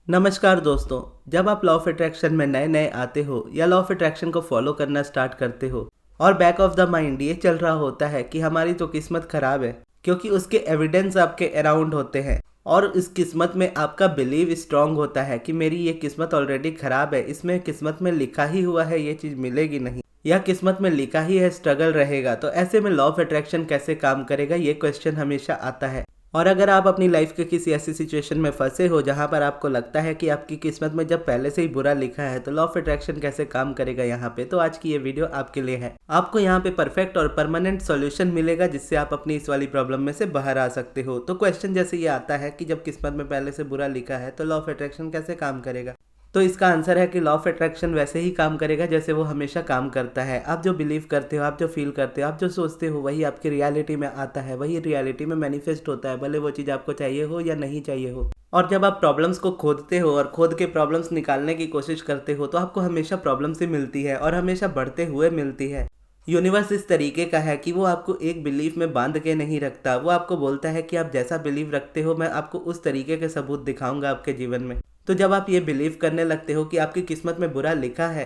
नमस्कार दोस्तों। जब आप लॉ ऑफ अट्रैक्शन में नए नए आते हो या लॉ ऑफ अट्रैक्शन को फॉलो करना स्टार्ट करते हो और बैक ऑफ द माइंड ये चल रहा होता है कि हमारी तो किस्मत खराब है, क्योंकि उसके एविडेंस आपके अराउंड होते हैं और इस किस्मत में आपका बिलीव स्ट्रांग होता है कि मेरी ये किस्मत ऑलरेडी खराब है, इसमें किस्मत में लिखा ही हुआ है ये चीज़ मिलेगी नहीं, या किस्मत में लिखा ही है स्ट्रगल रहेगा। तो ऐसे में लॉ ऑफ अट्रैक्शन कैसे काम करेगा, ये क्वेश्चन हमेशा आता है। और अगर आप अपनी लाइफ के किसी ऐसी सिचुएशन में फंसे हो जहां पर आपको लगता है कि आपकी किस्मत में जब पहले से ही बुरा लिखा है तो लॉ ऑफ अट्रैक्शन कैसे काम करेगा यहाँ पे, तो आज की ये वीडियो आपके लिए है। आपको यहाँ पे परफेक्ट और परमानेंट सॉल्यूशन मिलेगा जिससे आप अपनी इस वाली प्रॉब्लम में से बाहर आ सकते हो। तो क्वेश्चन जैसे ये आता है कि जब किस्मत में पहले से बुरा लिखा है तो लॉ ऑफ अट्रैक्शन कैसे काम करेगा, तो इसका आंसर है कि लॉ ऑफ अट्रैक्शन वैसे ही काम करेगा जैसे वो हमेशा काम करता है। आप जो बिलीव करते हो, आप जो फील करते हो, आप जो सोचते हो, वही आपकी रियलिटी में आता है, वही रियलिटी में मैनिफेस्ट होता है, भले वो चीज़ आपको चाहिए हो या नहीं चाहिए हो। और जब आप प्रॉब्लम्स को खोदते हो और खोद के प्रॉब्लम्स निकालने की कोशिश करते हो तो आपको हमेशा प्रॉब्लम्स ही मिलती है और हमेशा बढ़ते हुए मिलती है। यूनिवर्स इस तरीके का है कि वो आपको एक बिलीफ में बांध के नहीं रखता। वो आपको बोलता है कि आप जैसा बिलीव रखते हो मैं आपको उस तरीके के सबूत दिखाऊंगा आपके जीवन में। तो जब आप ये बिलीव करने लगते हो कि आपकी किस्मत में बुरा लिखा है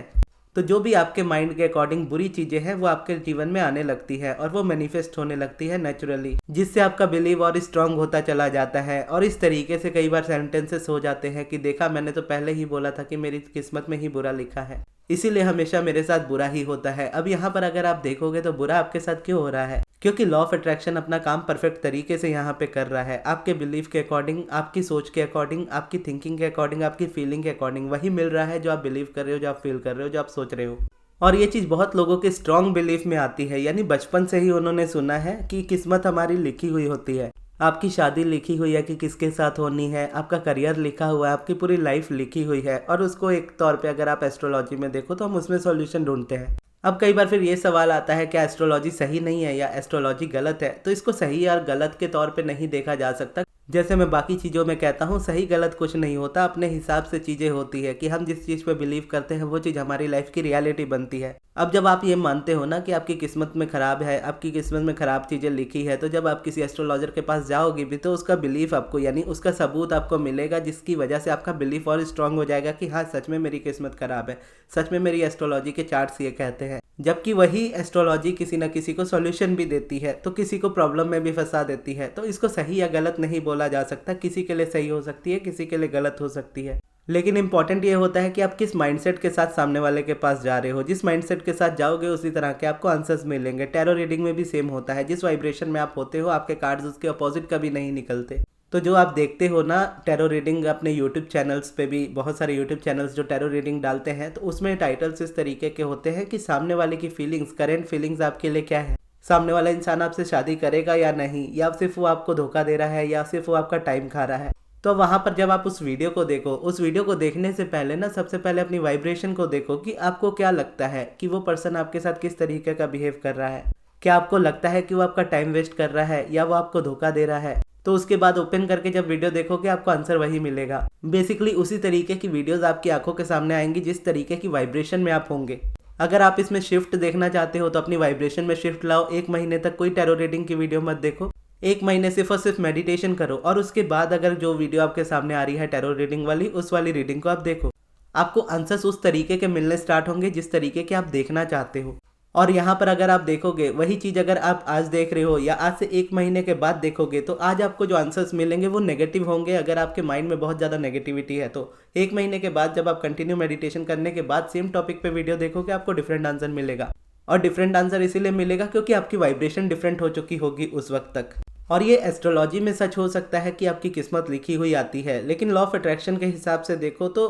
तो जो भी आपके माइंड के अकॉर्डिंग बुरी चीज़ें हैं वो आपके जीवन में आने लगती है और वो मैनिफेस्ट होने लगती है नेचुरली, जिससे आपका बिलीव और स्ट्रांग होता चला जाता है। और इस तरीके से कई बार सेंटेंसेस हो जाते हैं कि देखा, मैंने तो पहले ही बोला था कि मेरी किस्मत में ही बुरा लिखा है, इसीलिए हमेशा मेरे साथ बुरा ही होता है। अब यहाँ पर अगर आप देखोगे तो बुरा आपके साथ क्यों हो रहा है, क्योंकि लॉ ऑफ अट्रैक्शन अपना काम परफेक्ट तरीके से यहाँ पे कर रहा है। आपके बिलीफ के अकॉर्डिंग, आपकी सोच के अकॉर्डिंग, आपकी थिंकिंग के अकॉर्डिंग, आपकी फीलिंग के अकॉर्डिंग वही मिल रहा है जो आप बिलीव कर रहे हो, जो आप फील कर रहे हो, जो आप सोच रहे हो। और ये चीज़ बहुत लोगों के स्ट्रॉन्ग बिलीफ में आती है, यानी बचपन से ही उन्होंने सुना है कि किस्मत हमारी लिखी हुई होती है। आपकी शादी लिखी हुई है कि किसके साथ होनी है, आपका करियर लिखा हुआ है, आपकी पूरी लाइफ लिखी हुई है। और उसको एक तौर पे अगर आप एस्ट्रोलॉजी में देखो तो हम उसमें सॉल्यूशन ढूंढते हैं। अब कई बार फिर ये सवाल आता है क्या एस्ट्रोलॉजी सही नहीं है या एस्ट्रोलॉजी गलत है, तो इसको सही और गलत के तौर पे नहीं देखा जा सकता। जैसे मैं बाकी चीज़ों में कहता हूँ, सही गलत कुछ नहीं होता, अपने हिसाब से चीज़ें होती है कि हम जिस चीज़ पे बिलीव करते हैं वो चीज़ हमारी लाइफ की रियलिटी बनती है। अब जब आप ये मानते हो ना कि आपकी किस्मत में खराब है, आपकी किस्मत में खराब चीज़ें लिखी है, तो जब आप किसी एस्ट्रोलॉजर के पास जाओगे भी तो उसका बिलीफ आपको, यानी उसका सबूत आपको मिलेगा, जिसकी वजह से आपका बिलीफ और स्ट्रांग हो जाएगा कि हाँ सच में मेरी किस्मत खराब है, सच में मेरी एस्ट्रोलॉजी के चार्ट्स ये कहते हैं। जबकि वही एस्ट्रोलॉजी किसी न किसी को सॉल्यूशन भी देती है, तो किसी को प्रॉब्लम में भी फंसा देती है। तो इसको सही या गलत नहीं बोला जा सकता, किसी के लिए सही हो सकती है, किसी के लिए गलत हो सकती है। लेकिन इंपॉर्टेंट ये होता है कि आप किस माइंडसेट के साथ सामने वाले के पास जा रहे हो। जिस माइंडसेट के साथ जाओगे उसी तरह के आपको आंसर्स मिलेंगे। टैरो रीडिंग में भी सेम होता है, जिस वाइब्रेशन में आप होते हो आपके कार्ड्स उसके अपोजिट कभी नहीं निकलते। तो जो आप देखते हो ना टैरो रीडिंग अपने यूट्यूब चैनल्स पे भी, बहुत सारे यूट्यूब चैनल्स जो टैरो रीडिंग डालते हैं, तो उसमें टाइटल्स इस तरीके के होते हैं कि सामने वाले की फीलिंग्स, करेंट फीलिंग्स आपके लिए क्या है, सामने वाला इंसान आपसे शादी करेगा या नहीं, या सिर्फ वो आपको धोखा दे रहा है, या सिर्फ वो आपका टाइम खा रहा है। तो वहाँ पर जब आप उस वीडियो को देखो, उस वीडियो को देखने से पहले ना सबसे पहले अपनी वाइब्रेशन को देखो कि आपको क्या लगता है कि वो पर्सन आपके साथ किस तरीके का बिहेव कर रहा है। क्या आपको लगता है कि वो आपका टाइम वेस्ट कर रहा है या वो आपको धोखा दे रहा है? तो उसके बाद ओपन करके जब वीडियो देखोगे आपको आंसर वही मिलेगा। बेसिकली उसी तरीके की वीडियोस आपकी आंखों के सामने आएंगी जिस तरीके की वाइब्रेशन में आप होंगे। अगर आप इसमें शिफ्ट देखना चाहते हो तो अपनी वाइब्रेशन में शिफ्ट लाओ। 1 महीने तक कोई टैरो रीडिंग की वीडियो मत देखो, 1 महीने सिर्फ और सिर्फ मेडिटेशन करो और उसके बाद अगर जो वीडियो आपके सामने आ रही है टैरो रीडिंग वाली, उस वाली रीडिंग को आप देखो। आपको आंसर्स उस तरीके के मिलने स्टार्ट होंगे जिस तरीके के आप देखना चाहते हो। और यहाँ पर अगर आप देखोगे वही चीज़ अगर आप आज देख रहे हो या आज से 1 महीने के बाद देखोगे तो आज आपको जो आंसर्स मिलेंगे वो नेगेटिव होंगे। अगर आपके माइंड में बहुत ज़्यादा नेगेटिविटी है तो 1 महीने के बाद जब आप कंटिन्यू मेडिटेशन करने के बाद सेम टॉपिक पे वीडियो देखोगे आपको डिफरेंट आंसर मिलेगा। और डिफरेंट आंसर इसीलिए मिलेगा क्योंकि आपकी वाइब्रेशन डिफरेंट हो चुकी होगी उस वक्त तक। और ये एस्ट्रोलॉजी में सच हो सकता है कि आपकी किस्मत लिखी हुई आती है, लेकिन लॉ ऑफ अट्रैक्शन के हिसाब से देखो तो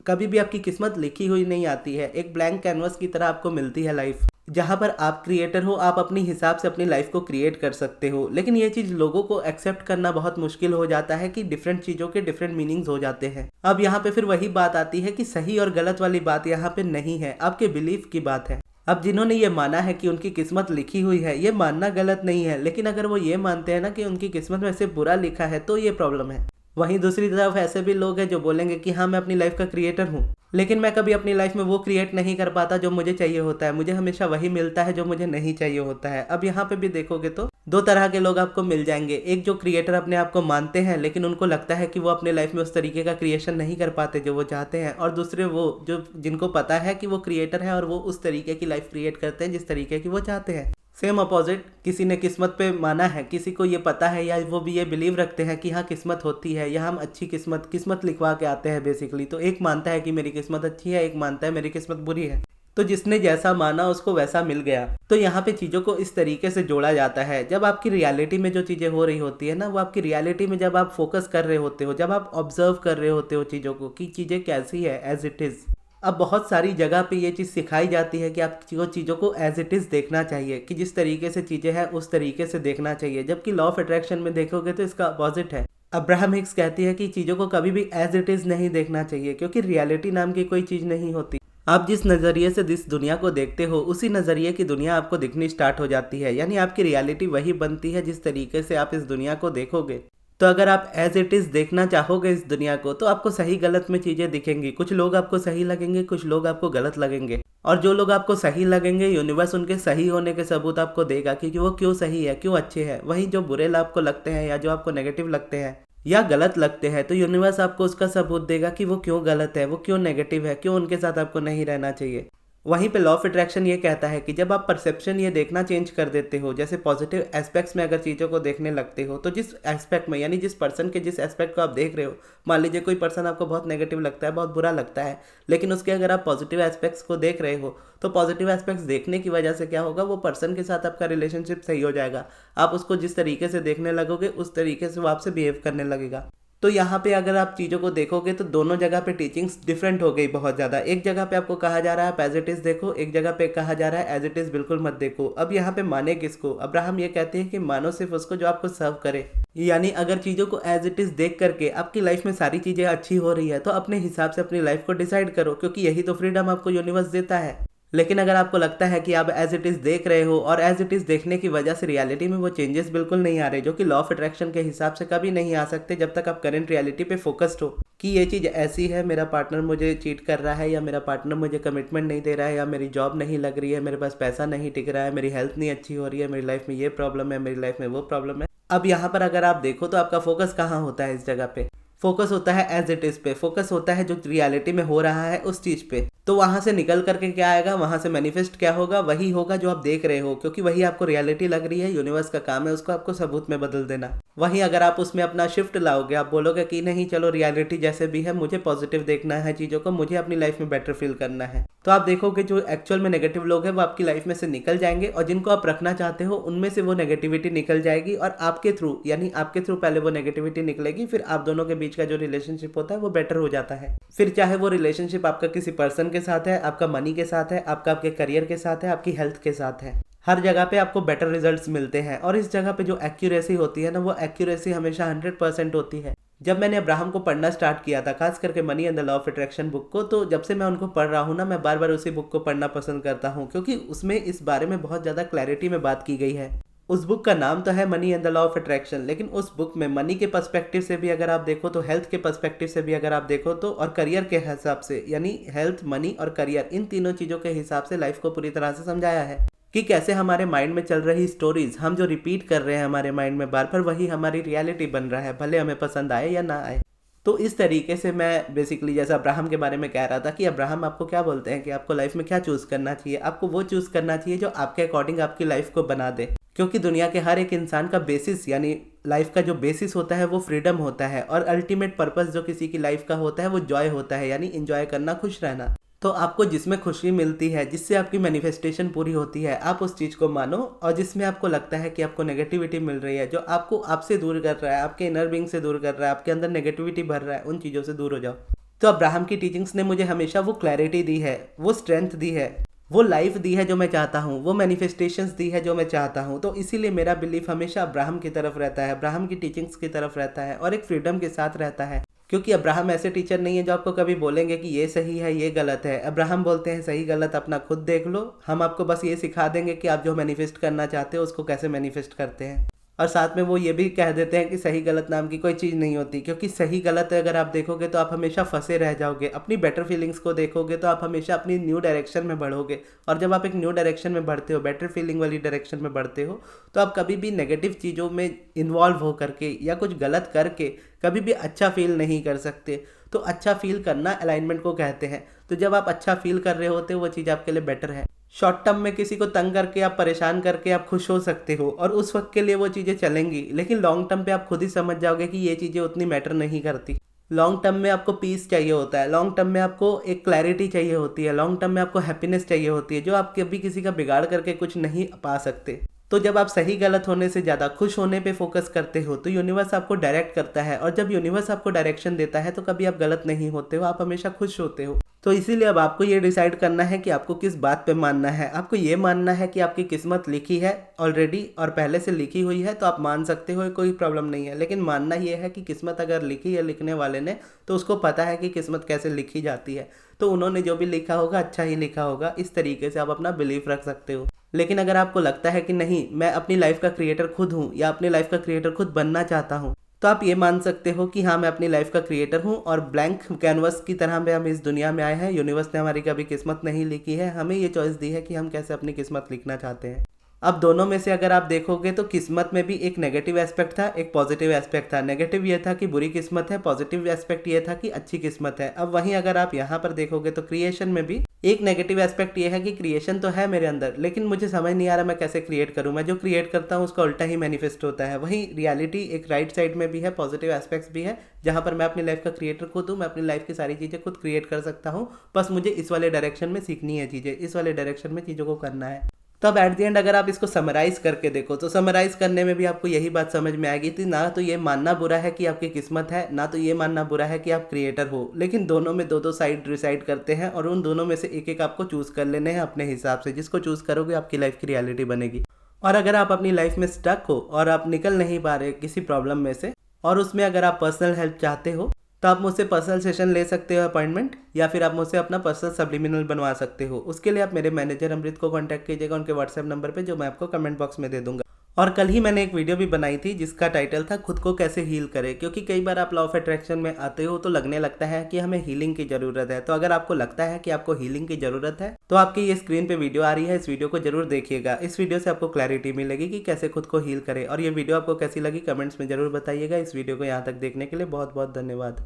कभी भी आपकी किस्मत लिखी हुई नहीं आती है। एक ब्लैंक कैनवस की तरह आपको मिलती है लाइफ, जहाँ पर आप क्रिएटर हो, आप अपनी हिसाब से अपनी लाइफ को क्रिएट कर सकते हो। लेकिन ये चीज़ लोगों को एक्सेप्ट करना बहुत मुश्किल हो जाता है कि डिफरेंट चीज़ों के डिफरेंट मीनिंग्स हो जाते हैं। अब यहाँ पे फिर वही बात आती है कि सही और गलत वाली बात यहाँ पे नहीं है, आपके बिलीफ की बात है। अब जिन्होंने ये माना है कि उनकी किस्मत लिखी हुई है, ये मानना गलत नहीं है, लेकिन अगर वो ये मानते हैं ना कि उनकी किस्मत में से बुरा लिखा है तो ये प्रॉब्लम है। वहीं दूसरी तरफ ऐसे भी लोग हैं जो बोलेंगे कि हाँ मैं अपनी लाइफ का क्रिएटर हूँ, लेकिन मैं कभी अपनी लाइफ में वो क्रिएट नहीं कर पाता जो मुझे चाहिए होता है, मुझे हमेशा वही मिलता है जो मुझे नहीं चाहिए होता है। अब यहाँ पे भी देखोगे तो दो तरह के लोग आपको मिल जाएंगे, एक जो क्रिएटर अपने आप को मानते हैं लेकिन उनको लगता है कि वो अपने लाइफ में उस तरीके का क्रिएशन नहीं कर पाते जो वो चाहते हैं, और दूसरे वो जो जिनको पता है कि वो क्रिएटर है और वो उस तरीके की लाइफ क्रिएट करते हैं जिस तरीके की वो चाहते हैं। सेम अपोजिट, किसी ने किस्मत पे माना है, किसी को ये पता है या वो भी ये बिलीव रखते हैं कि हाँ किस्मत होती है या हम अच्छी किस्मत लिखवा के आते हैं बेसिकली। तो एक मानता है कि मेरी किस्मत अच्छी है, एक मानता है मेरी किस्मत बुरी है। तो जिसने जैसा माना उसको वैसा मिल गया। तो यहाँ पे चीज़ों को इस तरीके से जोड़ा जाता है, जब आपकी रियलिटी में जो चीज़ें हो रही होती है ना, वो आपकी रियलिटी में जब आप फोकस कर रहे होते हो, जब आप ऑब्जर्व कर रहे होते हो चीज़ों को कि चीज़ें कैसी है एज इट इज़। अब बहुत सारी जगह पे ये चीज़ सिखाई जाती है कि आपको चीज़ों को एज इट इज़ देखना चाहिए, कि जिस तरीके से चीज़ें हैं उस तरीके से देखना चाहिए, जबकि लॉ ऑफ अट्रैक्शन में देखोगे तो इसका अपोजिट है। अब्राहम हिक्स कहती है कि चीज़ों को कभी भी एज इट इज़ नहीं देखना चाहिए, क्योंकि रियलिटी नाम की कोई चीज़ नहीं होती। आप जिस नज़रिए से इस दुनिया को देखते हो उसी नज़रिए की दुनिया आपको दिखनी स्टार्ट हो जाती है, यानी आपकी रियलिटी वही बनती है जिस तरीके से आप इस दुनिया को देखोगे। तो अगर आप एज इट इज़ देखना चाहोगे इस दुनिया को तो आपको सही गलत में चीज़ें दिखेंगी। कुछ लोग आपको सही लगेंगे, कुछ लोग आपको गलत लगेंगे, और जो लोग आपको सही लगेंगे यूनिवर्स उनके सही होने के सबूत आपको देगा कि वो क्यों सही है, क्यों अच्छे हैं। वहीं जो बुरे आपको लगते हैं या जो आपको नेगेटिव लगते हैं या गलत लगते हैं, तो यूनिवर्स आपको उसका सबूत देगा कि वो क्यों गलत है, वो क्यों नेगेटिव है, क्यों उनके साथ आपको नहीं रहना चाहिए। वहीं पे लॉ ऑफ अट्रैक्शन ये कहता है कि जब आप परसेप्शन ये देखना चेंज कर देते हो, जैसे पॉजिटिव एस्पेक्ट्स में अगर चीज़ों को देखने लगते हो, तो जिस एस्पेक्ट में यानी जिस पर्सन के जिस एस्पेक्ट को आप देख रहे हो, मान लीजिए कोई पर्सन आपको बहुत नेगेटिव लगता है, बहुत बुरा लगता है, लेकिन उसके अगर आप पॉजिटिव एस्पेक्ट्स को देख रहे हो तो पॉजिटिव एस्पेक्ट्स देखने की वजह से क्या होगा, वो पर्सन के साथ आपका रिलेशनशिप सही हो जाएगा। आप उसको जिस तरीके से देखने लगोगे उस तरीके से वो आपसे बिहेव करने लगेगा। तो यहाँ पे अगर आप चीज़ों को देखोगे तो दोनों जगह पे टीचिंग्स डिफरेंट हो गई बहुत ज़्यादा। एक जगह पे आपको कहा जा रहा है आप एज इट इज़ देखो, एक जगह पे कहा जा रहा है एज इट इज़ बिल्कुल मत देखो। अब यहाँ पे माने किसको? अब्राहम ये कहते हैं कि मानो सिर्फ उसको जो आपको सर्व करे। यानी अगर चीज़ों को एज इट इज़ देख करके आपकी लाइफ में सारी चीज़ें अच्छी हो रही है तो अपने हिसाब से अपनी लाइफ को डिसाइड करो, क्योंकि यही तो फ्रीडम आपको यूनिवर्स देता है। लेकिन अगर आपको लगता है कि आप एज इट इज़ देख रहे हो और एज इट इज़ देखने की वजह से रियलिटी में वो चेंजेस बिल्कुल नहीं आ रहे, जो कि लॉ ऑफ अट्रैक्शन के हिसाब से कभी नहीं आ सकते जब तक आप करंट रियलिटी पे फोकस्ड हो कि ये चीज़ ऐसी है, मेरा पार्टनर मुझे चीट कर रहा है, या मेरा पार्टनर मुझे कमिटमेंट नहीं दे रहा है, या मेरी जॉब नहीं लग रही है, मेरे पास पैसा नहीं टिक रहा है, मेरी हेल्थ नहीं अच्छी हो रही है, मेरी लाइफ में ये प्रॉब्लम है, मेरी लाइफ में वो प्रॉब्लम है। अब यहाँ पर अगर आप देखो तो आपका फोकस कहाँ होता है? इस जगह पे फोकस होता है एज इट इज़ पे, फोकस होता है जो रियलिटी में हो रहा है उस चीज़ पे। तो वहाँ से निकल करके क्या आएगा, वहाँ से मैनिफेस्ट क्या होगा, वही होगा जो आप देख रहे हो, क्योंकि वही आपको रियलिटी लग रही है। यूनिवर्स का काम है उसको आपको सबूत में बदल देना। वहीं अगर आप उसमें अपना शिफ्ट लाओगे, आप बोलोगे कि नहीं चलो रियलिटी जैसे भी है, मुझे पॉजिटिव देखना है चीज़ों को, मुझे अपनी लाइफ में बेटर फील करना है, तो आप देखोगे जो एक्चुअल में नेगेटिव लोग हैं वो आपकी लाइफ में से निकल जाएंगे, और जिनको आप रखना चाहते हो उनमें से वो नेगेटिविटी निकल जाएगी, और आपके थ्रू यानी आपके थ्रू पहले वो नेगेटिविटी निकलेगी, फिर आप दोनों के बीच का जो रिलेशनशिप होता है वो बेटर हो जाता है। फिर चाहे वो रिलेशनशिप आपका किसी पर्सन के साथ है, आपका मनी के साथ है, आपका आपके करियर के साथ है, आपकी हेल्थ के साथ है, हर जगह पे आपको बेटर रिजल्ट्स मिलते हैं। और इस जगह पे जो एक्यूरेसी होती है ना, वो एक्यूरेसी हमेशा 100% होती है। जब मैंने अब्राहम को पढ़ना स्टार्ट किया था, खास करके money and the law of attraction book को, तो जब से मैं उनको पढ़ रहा हूँ ना, मैं बार बार उसी बुक को पढ़ना पसंद करता हूँ, क्योंकि उसमें इस बारे में बहुत ज़्यादा क्लैरिटी में बात की गई है। उस बुक का नाम तो है money and the law of attraction, लेकिन उस बुक में मनी के पर्सपेक्टिव से भी अगर आप देखो तो, हेल्थ के पर्सपेक्टिव से भी अगर आप देखो तो, और करियर के हिसाब से, यानी हेल्थ, मनी और करियर, इन तीनों चीज़ों के हिसाब से लाइफ को पूरी तरह से समझाया है कि कैसे हमारे माइंड में चल रही स्टोरीज, हम जो रिपीट कर रहे हैं हमारे माइंड में बार बार, वही हमारी रियलिटी बन रहा है, भले हमें पसंद आए या ना आए। तो इस तरीके से मैं बेसिकली जैसे अब्राहम के बारे में कह रहा था कि अब्राहम आपको क्या बोलते हैं कि आपको लाइफ में क्या चूज़ करना चाहिए। आपको वो चूज़ करना चाहिए जो आपके अकॉर्डिंग आपकी लाइफ को बना दे, क्योंकि दुनिया के हर एक इंसान का बेसिस यानी लाइफ का जो बेसिस होता है वो फ्रीडम होता है, और अल्टीमेट पर्पस जो किसी की लाइफ का होता है वो जॉय होता है, यानी इंजॉय करना, खुश रहना। तो आपको जिसमें खुशी मिलती है, जिससे आपकी मैनिफेस्टेशन पूरी होती है, आप उस चीज़ को मानो, और जिसमें आपको लगता है कि आपको नेगेटिविटी मिल रही है, जो आपको आपसे दूर कर रहा है, आपके इनर बीइंग से दूर कर रहा है, आपके अंदर नेगेटिविटी भर रहा है, उन चीज़ों से दूर हो जाओ। तो अब्राहम की टीचिंग्स ने मुझे हमेशा वो क्लैरिटी दी है, वो स्ट्रेंथ दी है, वो लाइफ दी है जो मैं चाहता हूँ, वो मैनिफेस्टेशंस दी है जो मैं चाहता हूँ। तो इसीलिए मेरा बिलीफ हमेशा अब्राहम की तरफ रहता है, अब्राहम की टीचिंग्स की तरफ रहता है, और एक फ्रीडम के साथ रहता है, क्योंकि अब्राहम ऐसे टीचर नहीं है जो आपको कभी बोलेंगे कि ये सही है ये गलत है। अब्राहम बोलते हैं सही गलत अपना खुद देख लो, हम आपको बस ये सिखा देंगे कि आप जो मैनिफेस्ट करना चाहते हो उसको कैसे मैनिफेस्ट करते हैं। और साथ में वो ये भी कह देते हैं कि सही गलत नाम की कोई चीज़ नहीं होती, क्योंकि सही गलत अगर आप देखोगे तो आप हमेशा फंसे रह जाओगे। अपनी बेटर फीलिंग्स को देखोगे तो आप हमेशा अपनी न्यू डायरेक्शन में बढ़ोगे, और जब आप एक न्यू डायरेक्शन में बढ़ते हो, बेटर फीलिंग वाली डायरेक्शन में बढ़ते हो, तो आप कभी भी नेगेटिव चीज़ों में इन्वॉल्व हो करके या कुछ गलत करके कभी भी अच्छा फील नहीं कर सकते। तो अच्छा फील करना अलाइनमेंट को कहते हैं। तो जब आप अच्छा फील कर रहे होते हो वो चीज़ आपके लिए बेटर है। शॉर्ट टर्म में किसी को तंग करके आप परेशान करके आप खुश हो सकते हो और उस वक्त के लिए वो चीज़ें चलेंगी, लेकिन लॉन्ग टर्म पे आप खुद ही समझ जाओगे कि ये चीज़ें उतनी मैटर नहीं करती। लॉन्ग टर्म में आपको पीस चाहिए होता है, लॉन्ग टर्म में आपको एक क्लैरिटी चाहिए होती है, लॉन्ग टर्म में आपको हैप्पीनेस चाहिए होती है, जो आप कभी किसी का बिगाड़ करके कुछ नहीं पा सकते। तो जब आप सही गलत होने से ज़्यादा खुश होने पे फोकस करते हो तो यूनिवर्स आपको डायरेक्ट करता है, और जब यूनिवर्स आपको डायरेक्शन देता है तो कभी आप गलत नहीं होते हो, आप हमेशा खुश होते हो। तो इसीलिए अब आपको ये डिसाइड करना है कि आपको किस बात पे मानना है। आपको ये मानना है कि आपकी किस्मत लिखी है ऑलरेडी और पहले से लिखी हुई है, तो आप मान सकते हो, कोई प्रॉब्लम नहीं है। लेकिन मानना ये है कि किस्मत अगर लिखी है लिखने वाले ने, तो उसको पता है कि किस्मत कैसे लिखी जाती है, तो उन्होंने जो भी लिखा होगा अच्छा ही लिखा होगा। इस तरीके से आप अपना बिलीफ रख सकते हो। लेकिन अगर आपको लगता है कि नहीं, मैं अपनी लाइफ का क्रिएटर खुद हूँ या अपनी लाइफ का क्रिएटर खुद बनना चाहता हूँ, तो आप ये मान सकते हो कि हाँ, मैं अपनी लाइफ का क्रिएटर हूँ और ब्लैंक कैनवस की तरह पे हम इस दुनिया में आए हैं। यूनिवर्स ने हमारी कभी किस्मत नहीं लिखी है, हमें ये चॉइस दी है कि हम कैसे अपनी किस्मत लिखना चाहते हैं। अब दोनों में से अगर आप देखोगे तो किस्मत में भी एक नेगेटिव एस्पेक्ट था, एक पॉजिटिव एस्पेक्ट था। नेगेटिव ये था कि बुरी किस्मत है, पॉजिटिव एस्पेक्ट ये था कि अच्छी किस्मत है। अब वहीं अगर आप यहाँ पर देखोगे तो क्रिएशन में भी एक नेगेटिव एस्पेक्ट ये है कि क्रिएशन तो है मेरे अंदर, लेकिन मुझे समझ नहीं आ रहा मैं कैसे क्रिएट करूँ। मैं जो क्रिएट करता हूँ उसका उल्टा ही मैनिफेस्ट होता है। वहीं रियलिटी एक राइट साइड में भी है, पॉजिटिव एस्पेक्ट्स भी है, जहाँ पर मैं अपनी लाइफ का क्रिएटर खुद हूँ, मैं अपनी लाइफ की सारी चीज़ें खुद क्रिएट कर सकता हूँ। बस मुझे इस वाले डायरेक्शन में सीखनी है चीज़ें, इस वाले डायरेक्शन में चीज़ों को करना है। तब एट द एंड अगर आप इसको समराइज़ करके देखो तो समराइज़ करने में भी आपको यही बात समझ में आएगी कि ना तो ये मानना बुरा है कि आपकी किस्मत है, ना तो ये मानना बुरा है कि आप क्रिएटर हो। लेकिन दोनों में दो दो साइड डिसाइड करते हैं, और उन दोनों में से एक एक आपको चूज़ कर लेने हैं अपने हिसाब से। जिसको चूज़ करोगे आपकी लाइफ की रियलिटी बनेगी। और अगर आप अपनी लाइफ में स्टक हो और आप निकल नहीं पा रहे किसी प्रॉब्लम में से, और उसमें अगर आप पर्सनल हेल्प चाहते हो, तो आप मुझसे पर्सनल सेशन ले सकते हो अपॉइंटमेंट, या फिर आप मुझसे अपना पर्सनल सब्लिमिनल बनवा सकते हो। उसके लिए आप मेरे मैनेजर अमृत को कांटेक्ट कीजिएगा उनके व्हाट्सएप नंबर पे, जो मैं आपको कमेंट बॉक्स में दे दूंगा। और कल ही मैंने एक वीडियो भी बनाई थी जिसका टाइटल था खुद को कैसे हील करें, क्योंकि कई बार आप लॉ ऑफ अट्रैक्शन में आते हो तो लगने लगता है कि हमें हीलिंग की ज़रूरत है। तो अगर आपको लगता है कि आपको हीलिंग की ज़रूरत है तो आपकी ये स्क्रीन पे वीडियो आ रही है, इस वीडियो को जरूर देखिएगा। इस वीडियो से आपको क्लैरिटी मिलेगी कि कैसे खुद को हील करें। और ये वीडियो आपको कैसी लगी कमेंट्स में जरूर बताइएगा। इस वीडियो को यहाँ तक देखने के लिए बहुत बहुत धन्यवाद।